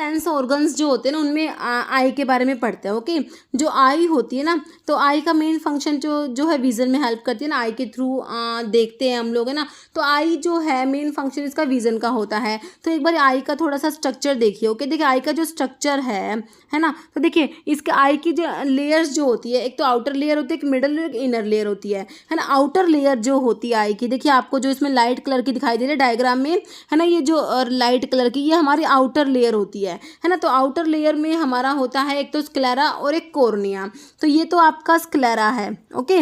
Sense organs जो होते हैं ना उनमें आई के बारे में पढ़ते हैं। ओके, जो आई होती है ना, तो आई का मेन फंक्शन जो जो है विजन में हेल्प करती है ना, आई के थ्रू देखते हैं हम लोग, है ना। तो आई जो है मेन फंक्शन इसका विजन का होता है। तो एक बार आई का थोड़ा सा स्ट्रक्चर देखिए। ओके, देखिए आई का जो स्ट्रक्चर है ना, तो देखिए इसके आई की जो लेयर्स जो होती है, एक तो आउटर लेयर होती है, एक मिडल लेयर, एक इनर लेयर होती है ना। आउटर लेयर जो होती है आई की, देखिए आपको जो इसमें लाइट कलर की दिखाई दे रही है डायग्राम में, है ना, ये जो लाइट कलर की ये हमारी आउटर लेयर होती है ना। तो आउटर लेयर में हमारा होता है एक तो स्क्लेरा और एक कॉर्निया। तो ये तो आपका स्क्लेरा है। ओके,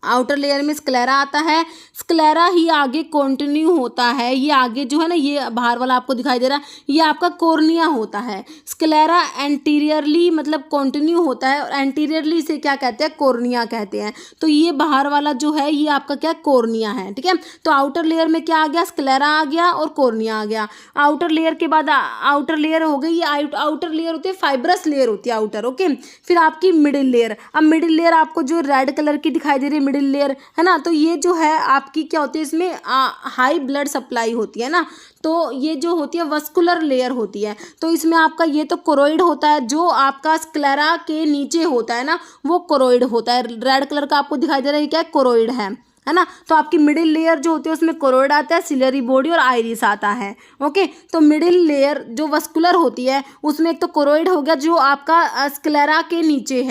आउटर लेयर में स्क्लेरा आता है, स्क्लेरा ही आगे कंटिन्यू होता है, ये आगे जो है ना, ये बाहर वाला आपको दिखाई दे रहा है, ये आपका कॉर्निया होता है। स्क्लेरा एंटीरियरली मतलब कंटिन्यू होता है, और एंटीरियरली से क्या कहते हैं, कॉर्निया कहते हैं। तो ये बाहर वाला जो है ये आपका क्या, कॉर्निया है। ठीक है, तो आउटर लेयर में क्या आ गया, स्क्लेरा आ गया और कॉर्निया आ गया। आउटर लेयर के बाद आउटर लेयर हो गई, ये आउटर लेयर होती है, फाइब्रस लेयर होती है आउटर। ओके, फिर आपकी मिडिल लेयर। अब मिडिल लेयर आपको जो रेड कलर की दिखाई दे रही है मिडिल लेयर, है ना, तो ये जो है आपकी क्या होती है, इसमें हाई ब्लड सप्लाई होती है ना। तो ये जो होती है वस्कुलर लेयर होती है। तो इसमें आपका ये तो कोरोइड होता है, जो आपका स्क्लेरा के नीचे होता है ना, वो कोरोइड होता है। रेड कलर का आपको दिखाई दे रहा है, क्या कोरोइड है ना। तो आपकी मिडिल लेयर जो होती है उसमें कोरोइड आता है, सिलियरी बॉडी और आइरिस आता है। ओके, तो मिडिल लेयर जो वस्कुलर होती है उसमें एक तो कोरोइड हो गया जो आपका स्क्लेरा के नीचे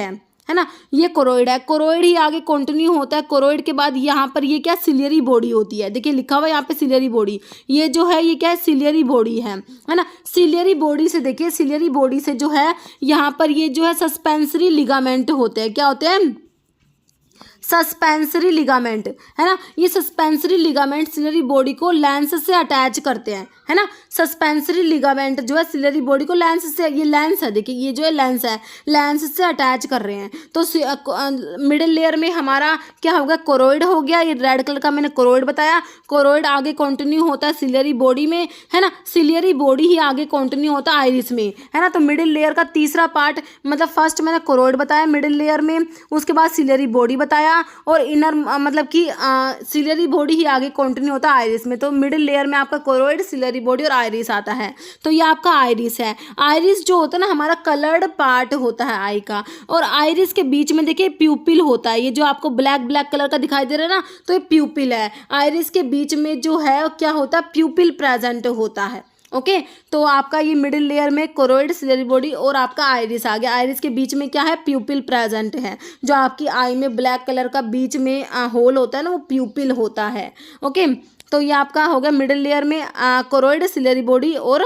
है ना, ये कोरोइड है। कोरोइड ही आगे कंटिन्यू होता है। कोरोइड के बाद यहाँ पर ये क्या, सिलियरी बॉडी होती है। देखिए लिखा हुआ है यहाँ पे सिलियरी बॉडी, ये जो है ये क्या है, सिलियरी बॉडी है ना। सिलियरी बॉडी से देखिए, सिलियरी बॉडी से जो है यहाँ पर ये जो है सस्पेंसरी लिगामेंट होते हैं। क्या होते हैं, सस्पेंसरी लिगामेंट, है ना। ये सस्पेंसरी लिगामेंट सिलरी बॉडी को लेंस से अटैच करते हैं, है ना। सस्पेंसरी लिगामेंट जो है सिलरी बॉडी को लेंस से, ये लेंस है, देखिए ये जो है लेंस है, लेंस से अटैच कर रहे हैं। तो मिडिल लेयर में हमारा क्या होगा, कोरोइड हो गया। ये रेड कलर का मैंने कोरोइड बताया। कोरोइड आगे कंटिन्यू होता है सिलियरी बॉडी में, है ना। सिलियरी बॉडी ही आगे कंटिन्यू होता है आइरिस में, है ना। तो मिडिल लेयर का तीसरा पार्ट, मतलब फर्स्ट मैंने कोरोइड बताया मिडिल लेयर में, उसके बाद सिलियरी बॉडी बताया, और इनर मतलब कि सिलियरी बॉडी ही आगे कंटिन्यू होता है आइरिस में। तो मिडिल लेयर में आपका कोरोइड, सिलियरी बॉडी और आइरिस आता है। तो ये आपका आइरिस है। आइरिस जो होता है ना हमारा कलर्ड पार्ट होता है आई का, और आइरिस के बीच में देखिए प्यूपिल होता है। ये जो आपको ब्लैक ब्लैक कलर का दिखाई दे रहा है ना, तो ये प्यूपिल है। आइरिस के बीच में जो है क्या होता है, प्यूपिल प्रेजेंट होता है। ओके, तो आपका ये मिडिल लेयर में कोरोइड, सिलियरी बॉडी और आपका आइरिस आ गया। आइरिस के बीच में क्या है, प्यूपिल प्रेजेंट है। जो आपकी आई में ब्लैक कलर का बीच में होल होता है ना, वो प्यूपिल होता है। ओके, तो ये आपका हो गया मिडिल लेयर में कोरोइड, सिलियरी बॉडी और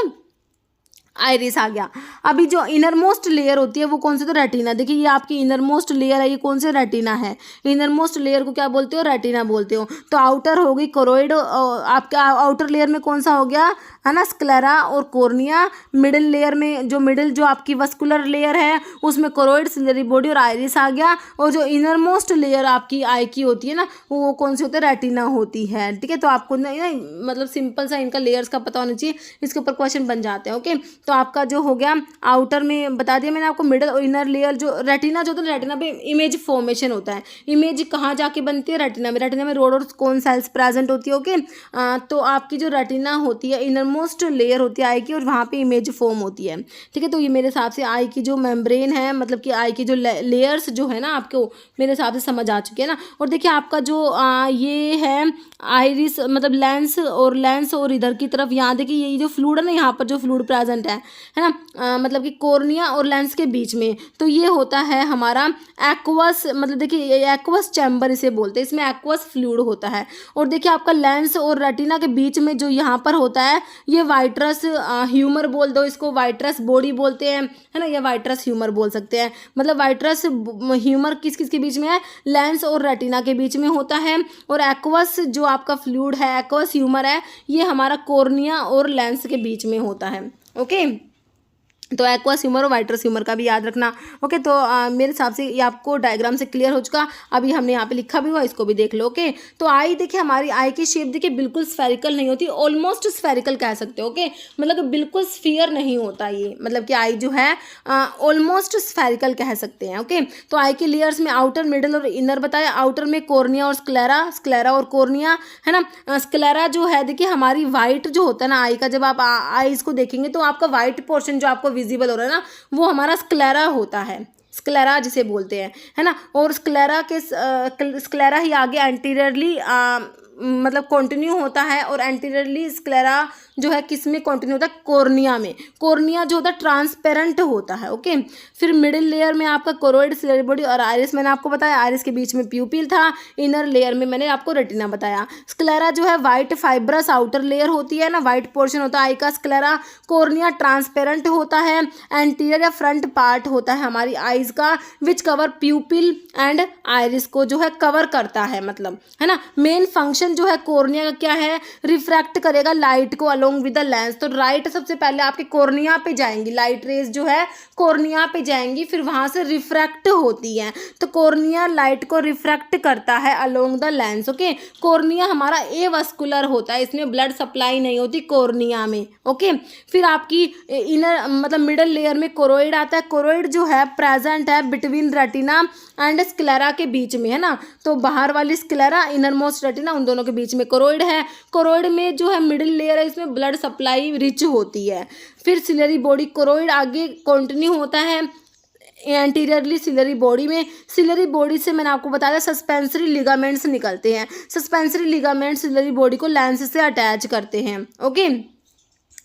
आइरिस आ गया। अभी जो इनर मोस्ट लेयर होती है वो कौन सी, तो रेटिना। देखिए ये आपकी इनर मोस्ट लेयर है, ये कौन से, रेटिना है। इनर मोस्ट लेयर को क्या बोलते हो, रेटिना बोलते हो। तो आउटर हो गई कोरोइड, आपका आउटर लेयर में कौन सा हो गया, है ना, स्क्लेरा और कॉर्निया। मिडिल लेयर में जो मिडिल जो आपकी वस्कुलर लेयर है उसमें कोरोइड, सिलियरी बॉडी और आइरिस आ गया। और जो इनर मोस्ट लेयर आपकी आई की होती है ना, वो कौन सी होती है, रेटिना होती है। ठीक है, तो आपको नहीं मतलब सिंपल सा इनका लेयर्स का पता होना चाहिए, इसके ऊपर क्वेश्चन बन जाते हैं। ओके, तो आपका जो हो गया आउटर में बता दिया मैंने आपको, मिडल और इनर लेयर जो रेटिना जो होता है, रेटिना पे इमेज फॉर्मेशन होता है। इमेज कहाँ जाके बनती है, रेटिना में। रेटिना में रोड और कोन सेल्स प्रेजेंट होती है। ओके, तो आपकी जो रेटिना होती है इनर मोस्ट लेयर होती है आई की, और वहाँ पे इमेज फॉर्म होती है। ठीक है, तो ये मेरे हिसाब से आई की जो मेम्ब्रेन है, मतलब कि आई की जो लेयर्स जो है ना आपको मेरे हिसाब से समझ आ चुकी है ना। और देखिए आपका जो ये है आइरिस मतलब लेंस और इधर की तरफ यहाँ देखिए ये जो फ्लूइड है ना, यहाँ पर जो फ्लूइड प्रेजेंट है ना, मतलब कि कॉर्निया और लेंस के बीच में, तो ये होता है हमारा एक्वस, मतलब देखिए एक्वस चैम्बर इसे बोलते हैं, इसमें एक्वस फ्लूइड होता है। और देखिए आपका लेंस और रेटिना के बीच में जो यहाँ पर होता है, ये वाइट्रस ह्यूमर बोल दो इसको, वाइट्रस बॉडी बोलते हैं, है ना, या वाइट्रस ह्यूमर बोल सकते हैं। मतलब वाइट्रस ह्यूमर किस किस के बीच में है, लेंस और रेटिना के बीच में होता है। और एक्वस जो आपका फ्लूइड है, एक्वस ह्यूमर है, ये हमारा कॉर्निया और लेंस के बीच में होता है। ओके, तो एक्वस ह्यूमर और वाइट्रस ह्यूमर का भी याद रखना। ओके, तो मेरे हिसाब से ये आपको डायग्राम से क्लियर हो चुका। अभी हमने यहाँ पे लिखा भी हुआ, इसको भी देख लो। ओके, तो आई देखिए, हमारी आई की शेप देखिए बिल्कुल स्फेरिकल नहीं होती, ऑलमोस्ट स्फेरिकल कह सकते हो। ओके, मतलब कि बिल्कुल स्फीयर नहीं होता ये, मतलब कि आई जो है ऑलमोस्ट स्फेरिकल कह सकते हैं। ओके, तो आई के लेयर्स में आउटर, मिडल और इनर बताया। आउटर में कॉर्निया और स्क्लेरा, स्क्लेरा और कॉर्निया है ना। स्क्लेरा जो है देखिए हमारी वाइट जो होता है ना आई का, जब आप आईज को देखेंगे तो आपका वाइट पोर्शन जो आपको विजिबल हो रहा है ना, वो हमारा स्क्लेरा होता है, स्क्लेरा जिसे बोलते हैं, है ना। और स्क्लेरा के स्क्लेरा ही आगे एंटीरियरली मतलब कंटिन्यू होता है, और एंटीरियरली स्क्लेरा जो है किस में कंटिन्यू होता है, कॉर्निया में। कॉर्निया जो होता है ट्रांसपेरेंट होता है। ओके, फिर मिडिल लेयर में आपका कोरोइड, सिलेरी बॉडी और आइरिस मैंने आपको बताया। आइरिस के बीच में प्यूपिल था। इनर लेयर में मैंने आपको रेटिना बताया। स्क्लेरा जो है वाइट फाइब्रस आउटर लेयर होती है ना, वाइट पोर्शन होता है आई का स्क्लेरा। कॉर्निया ट्रांसपेरेंट होता है। एंटीरियर या फ्रंट पार्ट होता है हमारी आइज का, विच कवर प्यूपिल एंड आइरिस को जो है कवर करता है, मतलब है ना। मेन फंक्शन जो है कॉर्निया का क्या है, रिफ्रैक्ट करेगा लाइट को अलोंग विद द लेंस। तो राइट सबसे पहले आपके कॉर्निया पे जाएंगी, लाइट रेज जो है कॉर्निया पे जाएंगी, फिर वहां से रिफ्रैक्ट होती है। तो कॉर्निया लाइट को रिफ्रैक्ट करता है along the lens. Okay, cornea हमारा एवस्कुलर होता है, इसमें ब्लड सप्लाई नहीं होती कॉर्निया में। ओके, फिर आपकी इनर मतलब मिडल लेयर में कोरोइड आता है। कोरोइड जो है प्रेजेंट है बिटवीन रेटिना एंड स्क्लेरा के बीच में, है ना। तो बाहर वाली स्क्लेरा, इनर मोस्ट रेटिना, उन दोनों के बीच में कोरोइड है। कोरोइड में जो है मिडिल लेयर है, इसमें ब्लड सप्लाई रिच होती है। फिर सिलरी बॉडी, कोरोइड आगे कंटिन्यू होता है एंटीरियरली सिलरी बॉडी में। सिलरी बॉडी से मैंने आपको बताया सस्पेंसरी लिगामेंट्स निकलते हैं। सस्पेंसरी लिगामेंट्स सिलरी बॉडी को लेंस से अटैच करते हैं। ओके,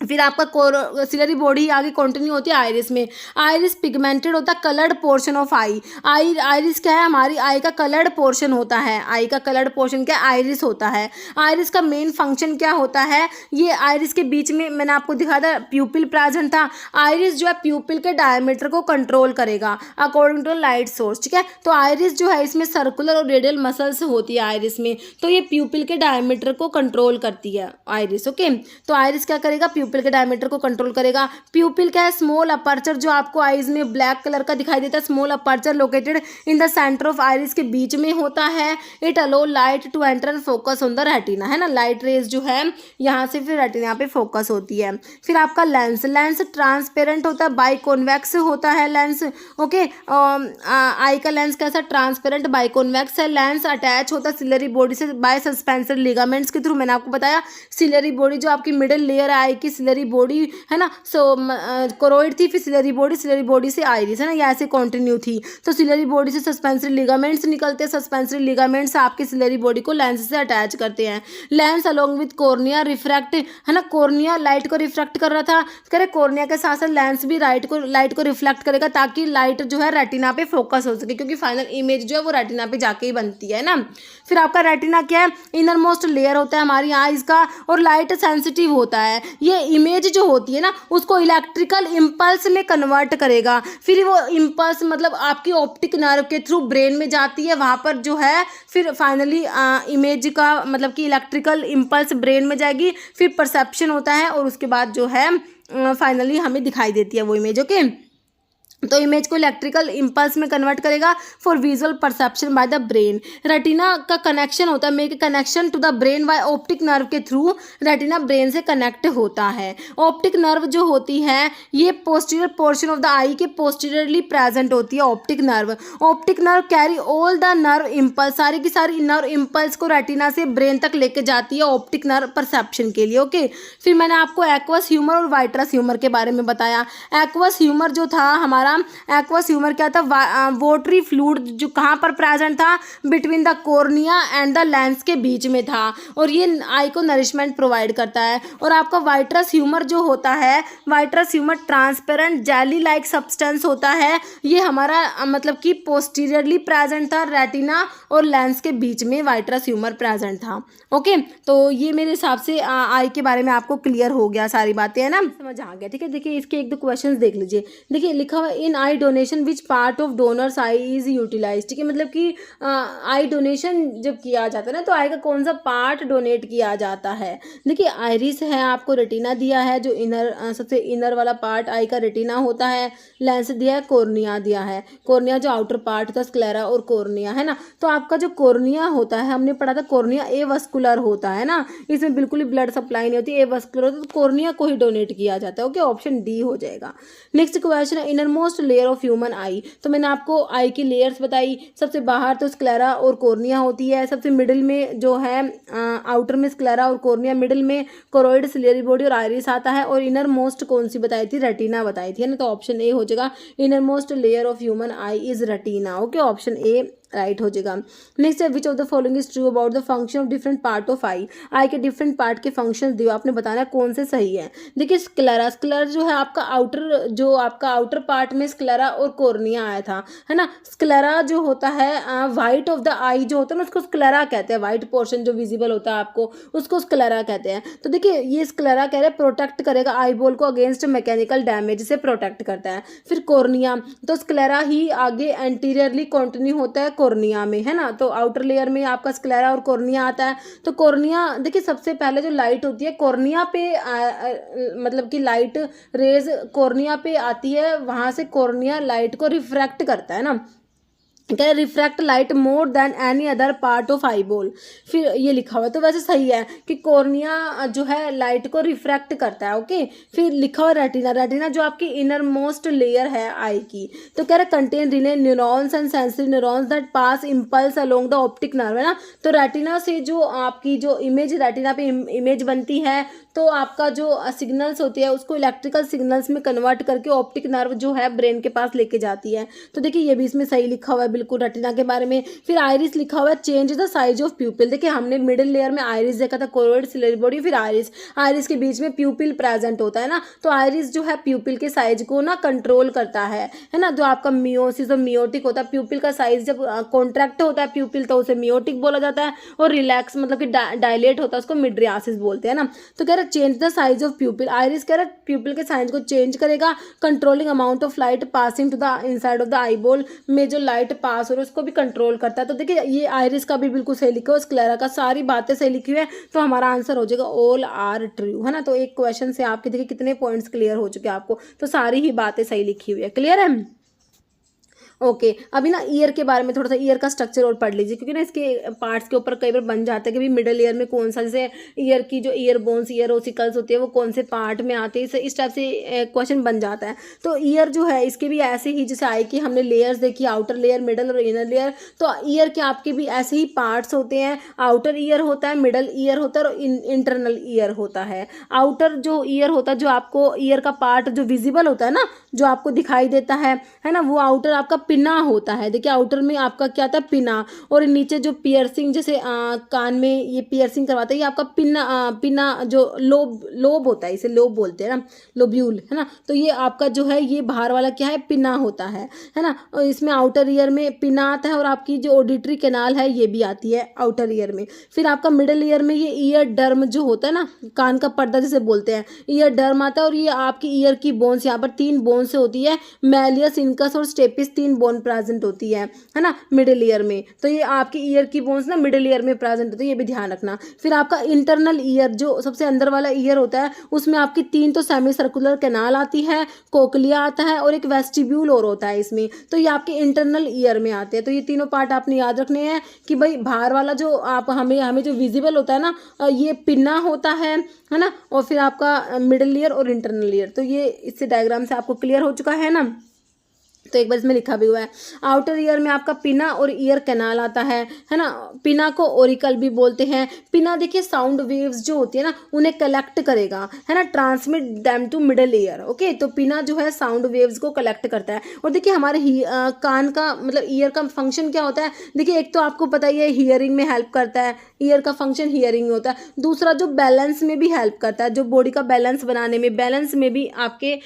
फिर आपका सिलरी बॉडी आगे कंटिन्यू होती है आइरिस में। आइरिस पिगमेंटेड होता है, coloured portion of I. Iris क्या है, हमारी आई का कलर्ड पोर्शन होता है। आई का कलर्ड पोर्शन क्या है, आइरिस होता है। आइरिस का मेन फंक्शन क्या होता है, ये आइरिस के बीच में मैंने आपको दिखाया था प्यूपिल प्रेजेंट था। आइरिस जो है प्यूपिल के डायमीटर को कंट्रोल करेगा अकॉर्डिंग टू लाइट सोर्स, ठीक है। तो आइरिस जो है इसमें सर्कुलर और रेडियल मसल्स होती है आइरिस में, तो ये प्यूपिल के डायमीटर को कंट्रोल करती है आइरिस। ओके, तो आइरिस क्या करेगा, प्यूपिल के डायमीटर को कंट्रोल करेगा। प्यूपिल क्या है, स्मॉल अपर्चर जो आपको आईज में ब्लैक कलर का दिखाई देता है, small aperture located in the centre of iris के बीच में होता है। It allow light to enter and focus on the retina, है ना। लाइट रेज जो है यहाँ से फिर रेटिना पे फोकस होती है। फिर आपका लेंस, लेंस ट्रांसपेरेंट होता है, बाइकॉन्वेक्स होता है लेंस। ओके, आई का लेंस कैसा, ट्रांसपेरेंट बाइकॉन्वेक्स है। लेंस अटैच होता है सिलरी बॉडी से बाय सस्पेंसरी लिगामेंट्स के थ्रू। मैंने आपको बताया सिलरी बॉडी जो आपकी मिडिल लेयर है आई की, सिलरी बॉडी है ना। सो कोरोइड थी, फिर सिलरी बॉडी से आइरिस, है ना, ये ऐसे कंटिन्यू थी। तो सिलरी बॉडी से सस्पेंसरी लिगामेंट्स निकलते हैं। सस्पेंसरी लिगामेंट्स आपकी सिलरी बॉडी को लेंस से अटैच करते हैं। Lens along with cornea refract, है ना। कॉर्निया लाइट को रिफ्रैक्ट कर रहा था, करे कॉर्निया के साथ साथ लेंस भी लाइट को रिफ्लेक्ट करेगा, ताकि लाइट जो है रेटिना पे फोकस हो सके, क्योंकि फाइनल इमेज जो है वो रेटिना पे जाके ही बनती है ना। फिर आपका रेटिना क्या है, इनर मोस्ट लेयर होता है हमारी आईज का, और लाइट सेंसिटिव होता है। ये इमेज जो होती है ना उसको इलेक्ट्रिकल इम्पल्स में कन्वर्ट करेगा। फिर वो इम्पल्स मतलब आपकी ऑप्टिक नर्व के थ्रू ब्रेन में जाती है, वहाँ पर जो है फिर फाइनली इमेज का मतलब कि इलेक्ट्रिकल इम्पल्स ब्रेन में जाएगी, फिर परसेप्शन होता है, और उसके बाद जो है फाइनली हमें दिखाई देती है वो इमेज। ओके, तो इमेज को इलेक्ट्रिकल इम्पल्स में कन्वर्ट करेगा for visual perception by the brain. Retina का कनेक्शन होता है, make connection to the brain by optic nerve के थ्रू रेटिना ब्रेन से कनेक्ट होता है। ऑप्टिक नर्व जो होती है ये posterior portion of the eye के पोस्टीरियरली प्रेजेंट होती है optic nerve. Optic nerve carry all the nerve impulse, सारी की सारी नर्व इम्पल्स को रेटिना से ब्रेन तक लेके जाती है ऑप्टिक नर्व परसेप्शन के लिए। ओके, फिर मैंने आपको एक्वस ह्यूमर और वाइट्रस ह्यूमर के बारे में बताया। एक्वस ह्यूमर जो था हमारा, एक्वस ह्यूमर क्या था, वाटरी फ्लूइड जो कहाँ पर प्रेजेंट था, between the cornea and the lens के बीच में था, और ये आई को नरिशमेंट प्रोवाइड करता है। और आपका वाइट्रस ह्यूमर जो होता है, vitreous humour transparent jelly like substance होता है। ये हमारा मतलब कि पोस्टीरियरली प्रेजेंट था, रेटिना और लेंस के बीच में वाइट्रस ह्यूमर प्रेजेंट था। ओके, तो ये मेरे हिसाब से आई के बारे में आपको क्लियर हो गया, सारी बातें है ना, समझ आ गया। ठीक है, देखिए इसके एक दो क्वेश्चंस देख लीजिए। देखिए लिखा हुआ in eye donation which part of donors eye is utilize, ठीक है, मतलब कि आई डोनेशन जब किया जाता है ना तो आई का कौन सा पार्ट डोनेट किया जाता है। देखिए आइरिस है, आपको रेटिना दिया है जो इनर सबसे इनर वाला पार्ट आई का रेटिना होता है, लेंस दिया है, कॉर्निया दिया है, कॉर्निया जो आउटर पार्ट होता है स्क्लेरा और कॉर्निया, है ना। तो आपका जो कॉर्निया होता है हमने पढ़ा था कॉर्निया ए वस्कुलर होता है ना, इसमें बिल्कुल ही ब्लड सप्लाई नहीं होती, ए वस्कुलर होता है, तो कॉर्निया को ही डोनेट किया जाता है। ओके, ऑप्शन डी हो जाएगा। नेक्स्ट क्वेश्चन है inner most layer of human आई, तो मैंने आपको आई की लेयर्स बताई, सबसे बाहर तो स्क्लेरा और कॉर्निया होती है, सबसे मिडिल में जो है आउटर में स्क्लेरा और कॉर्निया, मिडिल में कोरोइड सिलियरी बॉडी और आइरिस आता है, और इनर मोस्ट कौन सी बताई थी, रेटिना बताई थी, है ना। तो ऑप्शन ए हो जाएगा, inner most layer of human eye is retina. Okay, option A right हो जाएगा। नेक्स्ट है which of the following is true about the function of different part of eye, eye के डिफरेंट पार्ट के functions दियो, आपने बताना है कौन से सही है। देखिए स्क्लेरा, स्क्लेरा जो है आपका आउटर पार्ट में स्क्लेरा और कॉर्निया आया था, है ना। स्क्लेरा जो होता है वाइट ऑफ द आई जो होता है ना उसको स्क्लेरा कहते हैं, वाइट पोर्शन जो विजिबल होता है आपको उसको स्क्लेरा कहते हैं। तो देखिए ये स्क्लेरा कह रहे हैं प्रोटेक्ट करेगा आई बॉल को अगेंस्ट मैकेनिकल डैमेज से प्रोटेक्ट करता है। फिर कॉर्निया, तो स्क्लेरा ही आगे एंटीरियरली कंटिन्यू होता है कॉर्निया में, है ना। तो आउटर लेयर में आपका स्क्लेरा और कॉर्निया आता है। तो कॉर्निया देखिए सबसे पहले जो लाइट होती है कॉर्निया पे मतलब कि लाइट रेज कॉर्निया पे आती है, वहां से कॉर्निया लाइट को रिफ्रैक्ट करता है ना, क्या refract light more than any other part of eye ball. फिर ये लिखा हुआ है तो वैसे सही है कि कॉर्निया जो है लाइट को रिफ्रैक्ट करता है। ओके, फिर लिखा हुआ रेटिना, रेटिना जो आपकी इनर मोस्ट लेयर है आई की, तो कह रहे contain relay neurons and sensory neurons that pass impulse along the optic nerve, है ना। तो रेटिना से जो आपकी जो इमेज रेटिना पे इमेज बनती है तो आपका जो सिग्नल्स होती है उसको इलेक्ट्रिकल सिग्नल्स में कन्वर्ट करके ऑप्टिक नर्व जो है ब्रेन के पास लेके जाती है। तो देखिए ये भी इसमें सही लिखा हुआ है बिल्कुल रेटिना के बारे में। फिर आइरिस लिखा हुआ है चेंज द साइज ऑफ प्यूपिल, देखिए हमने मिडिल लेयर में आइरिस देखा था, कोरोइड सिलियरी बॉडी, फिर आइरिस, आइरिस के बीच में प्यूपिल प्रेजेंट होता है ना। तो आइरिस जो है प्यूपिल के साइज को ना कंट्रोल करता है ना। जो आपका मियोसिस और मियोटिक होता है, प्यूपिल का साइज जब कॉन्ट्रैक्ट होता है प्यूपिल तो उसे मियोटिक बोला जाता है, और रिलैक्स मतलब कि डायलेट होता है उसको मिड्रियासिस बोलते हैं ना। तो कह रहे change the size of pupil, iris कह रहे प्यूपिल के साइज को चेंज करेगा, controlling amount of light passing to the inside of the eyeball, में जो लाइट पास हो रही है उसको भी कंट्रोल करता है। तो देखिए ये आइरिस का भी बिल्कुल सही लिखा है, स्क्लेरा का सारी बातें सही लिखी हुई है, तो हमारा आंसर हो जाएगा ऑल आर ट्रू, है ना। तो एक क्वेश्चन से आपके देखिए कितने पॉइंट्स क्लियर हो चुके हैं आपको, तो सारी ही बातें सही लिखी हुई है। क्लियर है। ओके अभी ना ईयर के बारे में थोड़ा सा ईयर का स्ट्रक्चर और पढ़ लीजिए, क्योंकि ना इसके पार्ट्स के ऊपर कई बार बन जाता है कि भाई मिडिल ईयर में कौन सा, जैसे ईयर की जो ईयर बोन्स ईयर ओसिकल्स होती है वो कौन से पार्ट में आते हैं, इस टाइप से क्वेश्चन बन जाता है। तो ईयर जो है इसके भी ऐसे ही जैसे आई की हमने लेयर्स देखी, आउटर लेयर मिडल और इनर लेयर, तो ईयर के आपके भी ऐसे ही पार्ट्स होते हैं, आउटर ईयर होता है, मिडल ईयर होता है और इंटरनल ईयर होता है। आउटर जो ईयर होता है जो आपको ईयर का पार्ट जो विजिबल होता है ना, जो आपको दिखाई देता है ना, वो आउटर आपका पिना होता है। देखिए आउटर में आपका क्या था, पिना, और नीचे जो पियर्सिंग जैसे कान में ये पियर्सिंग करवाता है ये आपका पिना जो लोब होता है, इसे लोब बोलते हैं ना, लोब्यूल, है ना। तो ये आपका जो है ये बाहर वाला क्या है, पिना होता है ना। और इसमें आउटर ईयर में पिना आता है, और आपकी जो ऑडिटरी कैनाल है ये भी आती है आउटर ईयर में। फिर आपका मिडल ईयर में ये ईयर डर्म जो होता है ना, कान का पर्दा जिसे बोलते हैं, ईयर डर्म आता है, और ये आपकी ईयर की बोन्स यहाँ पर 3 बोन से होती है, मैलियस, इनकस और स्टेपिस, 3 बोन प्रेजेंट होती है ना मिडिल ईयर में। तो ये आपकी ईयर की बोन्स ना मिडिल ईयर में प्रेजेंट होती है, ये भी ध्यान रखना। फिर आपका इंटरनल ईयर जो सबसे अंदर वाला ईयर होता है उसमें आपकी 3 तो सेमी सर्कुलर कैनाल आती है, कोकलिया आता है और एक वेस्टिब्यूल और होता है इसमें, तो ये आपके इंटरनल ईयर में आते हैं। तो ये तीनों पार्ट आपने याद रखने हैं कि भाई बाहर वाला जो आप हमें जो विजिबल होता है ना ये पिन्ना होता है ना, और फिर आपका मिडिल ईयर और इंटरनल ईयर। तो ये इससे डायग्राम से आपको क्लियर हो चुका है ना। तो एक बार इसमें लिखा भी हुआ है, आउटर ईयर में आपका पिना और ईयर कैनाल आता है ना। पिना को ओरिकल भी बोलते हैं। पिना देखिए साउंड वेव्स जो होती है ना उन्हें कलेक्ट करेगा, है ना, transmit them to middle ear. Okay, तो पिना जो है साउंड वेव्स को कलेक्ट करता है। और देखिए हमारे कान का मतलब ईयर का फंक्शन क्या होता है, देखिए एक तो आपको पता ही है हियरिंग में हेल्प करता है, ईयर का फंक्शन हियरिंग होता है। दूसरा जो बैलेंस में भी हेल्प करता है, जो बॉडी का बैलेंस बनाने में, बैलेंस में भी आपके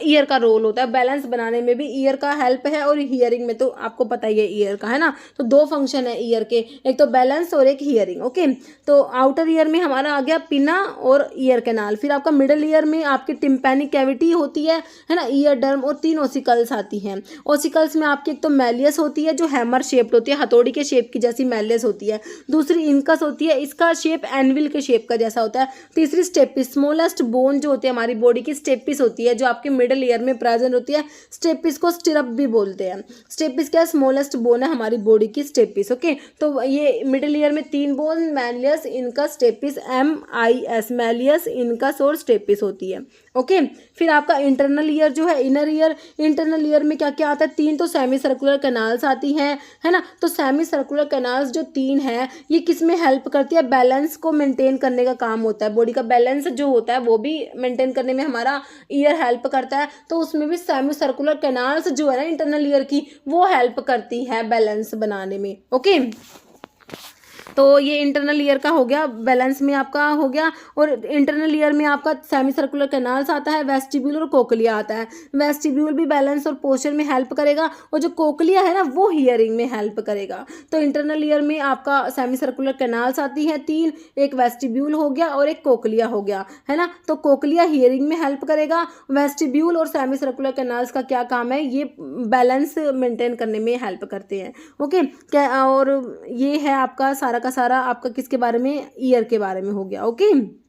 ईयर का रोल होता है, बैलेंस बनाने में भी ईयर का हेल्प है, और हियरिंग में तो आपको पता ही है ईयर का, है ना। तो दो फंक्शन है ईयर के, एक तो बैलेंस और एक हियरिंग। ओके, तो आउटर ईयर में हमारा आ गया पिना और ईयर कैनाल। फिर आपका मिडल ईयर में आपकी टिम्पैनिक कैविटी होती है ना, ईयर डर्म, और 3 ओसिकल्स आती हैं। ओसिकल्स में आपकी एक तो मैलियस होती है जो हैमर शेप्ड होती है, हथौड़ी के शेप की जैसी मैलियस होती है। दूसरी इनकस होती है, इसका शेप एनविल के शेप का जैसा होता है। तीसरी स्टेपिस, स्मॉलेस्ट बोन जो होती है हमारी बॉडी की, स्टेपिस होती है जो आपके मिडल ईयर में प्रेजेंट होती है। स्टेपिस को स्टिरअप भी बोलते हैं। स्टेपिस क्या है, स्मॉलेस्ट बोन है हमारी बॉडी की स्टेपिस। ओके, तो ये मिडल ईयर में 3 bone, malleus, incus, stapes, MIS, malleus, incus और स्टेपिस होती है। ओके, फिर आपका इंटरनल ईयर जो है, इनर ईयर, इंटरनल ईयर में क्या क्या आता है, 3 तो सेमी सर्कुलर कैनाल्स आती हैं, है ना। तो सेमी सर्कुलर कैनाल्स जो 3 है, ये किस में हेल्प करती है, बैलेंस को मेंटेन करने का काम होता है। बॉडी का बैलेंस जो होता है वो भी मेंटेन करने में हमारा ईयर हेल्प करता है। तो उसमें भी सेमी सर्कुलर कैनाल्स जो है ना इंटरनल ईयर की, वो हेल्प करती है बैलेंस बनाने में। ओके, तो ये इंटरनल ईयर का हो गया, बैलेंस में आपका हो गया। और इंटरनल ईयर में आपका सेमी सर्कुलर कैनाल्स आता है, वेस्टिब्यूल और कोकलिया आता है। वेस्टिब्यूल भी बैलेंस और पोस्चर में हेल्प करेगा, और जो कोकलिया है ना वो हियरिंग में हेल्प करेगा। तो इंटरनल ईयर में आपका सेमी सर्कुलर कैनाल्स आती हैं 3, एक वेस्टिब्यूल हो गया और एक कोकलिया हो गया, है ना। तो कोकलिया हियरिंग में हेल्प करेगा, वेस्टिब्यूल और सेमी सर्कुलर कैनाल्स का क्या काम है, ये बैलेंस मेंटेन करने में हेल्प करते हैं। ओके, क्या, और ये है आपका सारा का सारा आपका किसके बारे में, ईयर के बारे में हो गया। ओके।